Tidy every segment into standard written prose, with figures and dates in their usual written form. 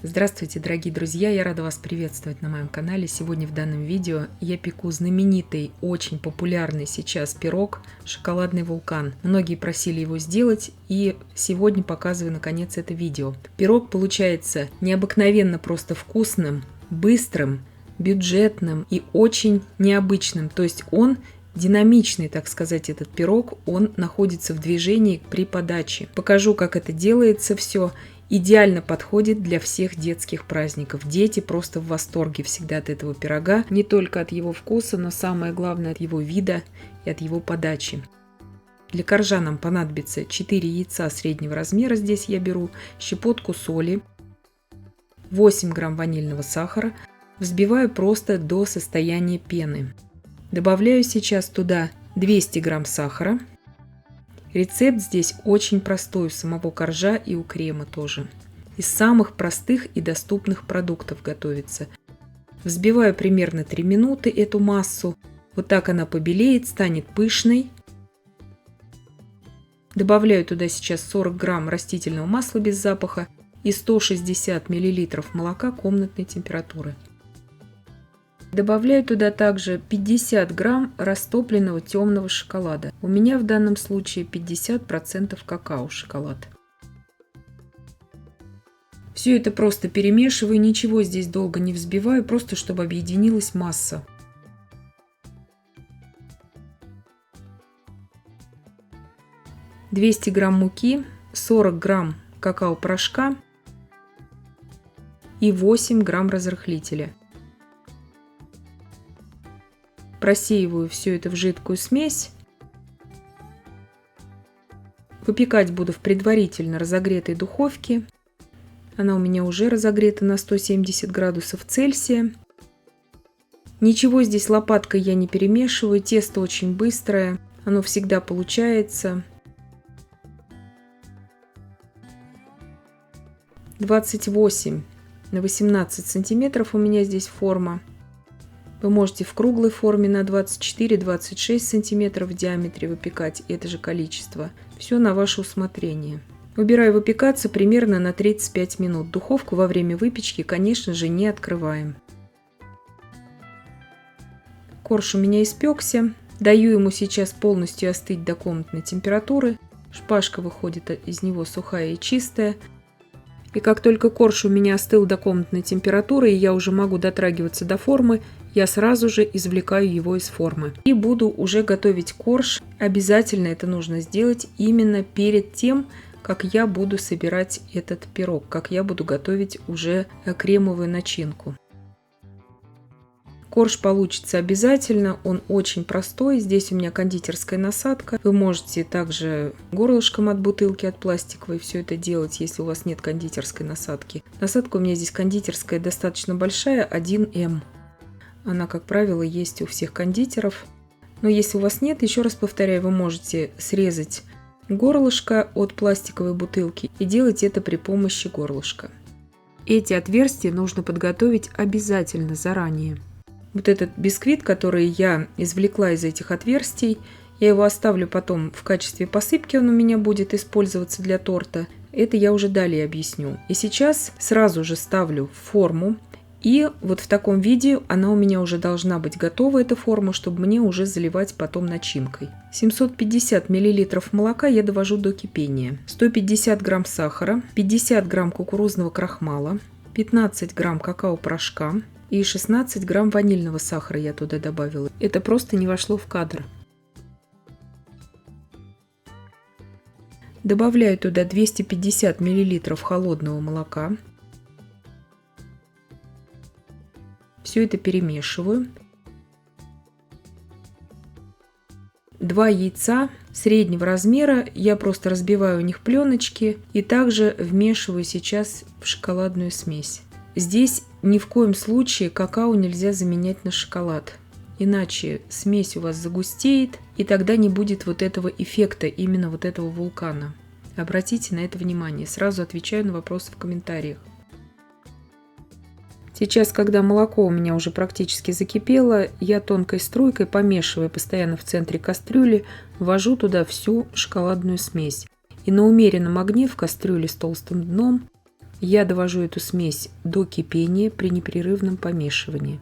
Здравствуйте, дорогие друзья! Я рада вас приветствовать на моем канале. Сегодня в данном видео я пеку знаменитый, очень популярный сейчас пирог «Шоколадный вулкан». Многие просили его сделать, и сегодня показываю наконец это видео. Пирог получается необыкновенно просто вкусным, быстрым, бюджетным и очень необычным. То есть он динамичный, так сказать, этот пирог, он находится в движении при подаче. Покажу, как это делается все. Идеально подходит для всех детских праздников. Дети просто в восторге всегда от этого пирога. Не только от его вкуса, но самое главное от его вида и от его подачи. Для коржа нам понадобится 4 яйца среднего размера. Здесь я беру щепотку соли, 8 грамм ванильного сахара. Взбиваю просто до состояния пены. Добавляю сейчас туда 200 грамм сахара. Рецепт здесь очень простой у самого коржа и у крема тоже. Из самых простых и доступных продуктов готовится. Взбиваю примерно 3 минуты эту массу. Вот так она побелеет, станет пышной. Добавляю туда сейчас 40 грамм растительного масла без запаха и 160 миллилитров молока комнатной температуры. Добавляю туда также 50 грамм растопленного темного шоколада. У меня в данном случае 50% какао-шоколад. Все это просто перемешиваю, ничего здесь долго не взбиваю, просто чтобы объединилась масса. – 200 грамм муки, 40 грамм какао-порошка и 8 грамм разрыхлителя. Просеиваю все это в жидкую смесь. Выпекать буду в предварительно разогретой духовке. Она у меня уже разогрета на 170 градусов Цельсия. Ничего здесь лопаткой я не перемешиваю. Тесто очень быстрое. Оно всегда получается. 28 на 18 сантиметров у меня здесь форма. Вы можете в круглой форме на 24-26 сантиметров в диаметре выпекать это же количество. Все на ваше усмотрение. Убираю выпекаться примерно на 35 минут. Духовку во время выпечки, конечно же, не открываем. Корж у меня испекся. Даю ему сейчас полностью остыть до комнатной температуры. Шпажка выходит из него сухая и чистая. И как только корж у меня остыл до комнатной температуры, и я уже могу дотрагиваться до формы, я сразу же извлекаю его из формы. И буду уже готовить корж. Обязательно это нужно сделать именно перед тем, как я буду собирать этот пирог, как я буду готовить уже кремовую начинку. Корж получится обязательно, он очень простой. Здесь у меня кондитерская насадка. Вы можете также горлышком от бутылки, от пластиковой все это делать, если у вас нет кондитерской насадки. Насадка у меня здесь кондитерская достаточно большая, 1М. Она, как правило, есть у всех кондитеров. Но если у вас нет, еще раз повторяю, вы можете срезать горлышко от пластиковой бутылки и делать это при помощи горлышка. Эти отверстия нужно подготовить обязательно заранее. Вот этот бисквит, который я извлекла из этих отверстий, я его оставлю потом в качестве посыпки, он у меня будет использоваться для торта. Это я уже далее объясню. И сейчас сразу же ставлю в форму. И вот в таком виде она у меня уже должна быть готова, эта форма, чтобы мне уже заливать потом начинкой. 750 мл молока я довожу до кипения. 150 грамм сахара, 50 грамм кукурузного крахмала, 15 грамм какао-порошка и 16 грамм ванильного сахара я туда добавила. Это просто не вошло в кадр. Добавляю туда 250 мл холодного молока. Все это перемешиваю. 2 яйца среднего размера. Я просто разбиваю у них пленочки и также вмешиваю сейчас в шоколадную смесь. Здесь ни в коем случае какао нельзя заменять на шоколад. Иначе смесь у вас загустеет, и тогда не будет вот этого эффекта, именно вот этого вулкана. Обратите на это внимание. Сразу отвечаю на вопросы в комментариях. Сейчас, когда молоко у меня уже практически закипело, я тонкой струйкой, помешивая постоянно в центре кастрюли, ввожу туда всю шоколадную смесь. И на умеренном огне в кастрюле с толстым дном Я довожу эту смесь до кипения при непрерывном помешивании.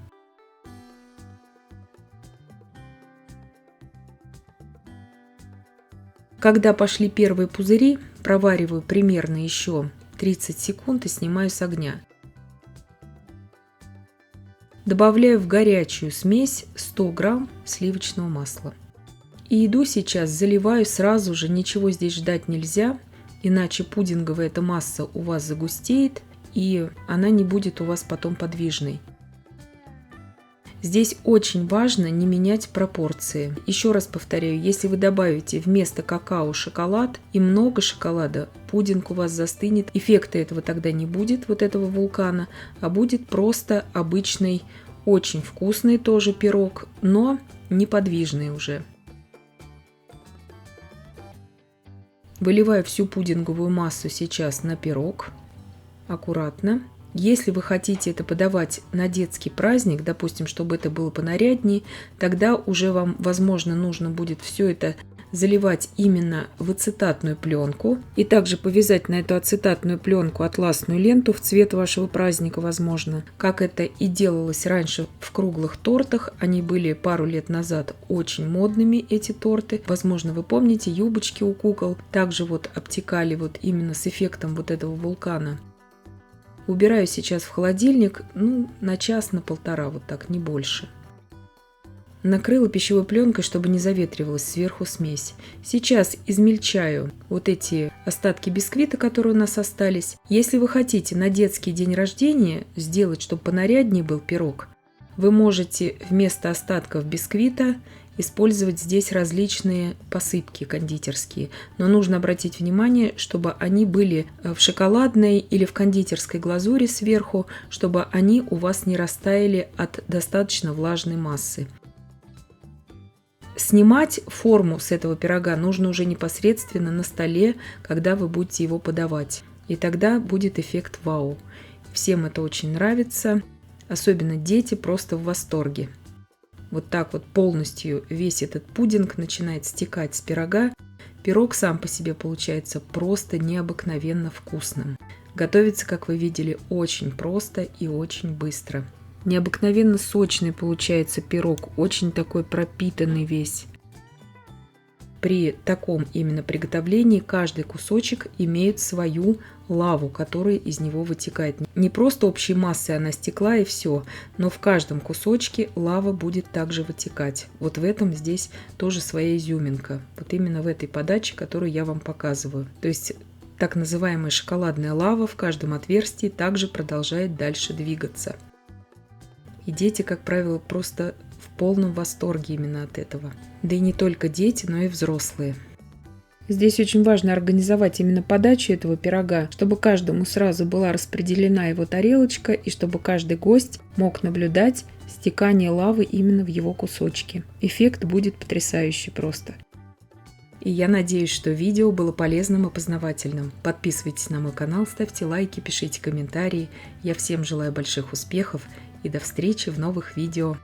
Когда пошли первые пузыри, провариваю примерно еще 30 секунд и снимаю с огня. Добавляю в горячую смесь 100 грамм сливочного масла. И иду сейчас, заливаю сразу же, ничего здесь ждать нельзя, иначе пудинговая эта масса у вас загустеет и она не будет у вас потом подвижной. Здесь очень важно не менять пропорции. Еще раз повторяю, если вы добавите вместо какао шоколад и много шоколада, пудинг у вас застынет. Эффекта этого тогда не будет, вот этого вулкана, а будет просто обычный, очень вкусный тоже пирог, но неподвижный уже. Выливаю всю пудинговую массу сейчас на пирог, аккуратно. Если вы хотите это подавать на детский праздник, допустим, чтобы это было понаряднее, тогда уже вам, возможно, нужно будет все это заливать именно в ацетатную пленку и также повязать на эту ацетатную пленку атласную ленту в цвет вашего праздника, возможно, как это и делалось раньше в круглых тортах. Они были пару лет назад очень модными, эти торты. Возможно, вы помните, юбочки у кукол также вот обтекали вот именно с эффектом вот этого вулкана. Убираю сейчас в холодильник, на час, на полтора, вот так, не больше. Накрыла пищевой пленкой, чтобы не заветривалась сверху смесь. Сейчас измельчаю вот эти остатки бисквита, которые у нас остались. Если вы хотите на детский день рождения сделать, чтобы понаряднее был пирог, вы можете вместо остатков бисквита использовать здесь различные посыпки кондитерские. Но нужно обратить внимание, чтобы они были в шоколадной или в кондитерской глазури сверху, чтобы они у вас не растаяли от достаточно влажной массы. Снимать форму с этого пирога нужно уже непосредственно на столе, когда вы будете его подавать. И тогда будет эффект вау. Всем это очень нравится, особенно дети просто в восторге. Вот так вот полностью весь этот пудинг начинает стекать с пирога. Пирог сам по себе получается просто необыкновенно вкусным. Готовится, как вы видели, очень просто и очень быстро. Необыкновенно сочный получается пирог, очень такой пропитанный весь. При таком именно приготовлении каждый кусочек имеет свою лаву, которая из него вытекает. Не просто общей массой она стекла и все, но в каждом кусочке лава будет также вытекать. Вот в этом здесь тоже своя изюминка. Вот именно в этой подаче, которую я вам показываю. То есть так называемая шоколадная лава в каждом отверстии также продолжает дальше двигаться. И дети, как правило, просто в полном восторге именно от этого. Да и не только дети, но и взрослые. Здесь очень важно организовать именно подачу этого пирога, чтобы каждому сразу была распределена его тарелочка и чтобы каждый гость мог наблюдать стекание лавы именно в его кусочки. Эффект будет потрясающий просто. И я надеюсь, что видео было полезным и познавательным. Подписывайтесь на мой канал, ставьте лайки, пишите комментарии. Я всем желаю больших успехов и до встречи в новых видео.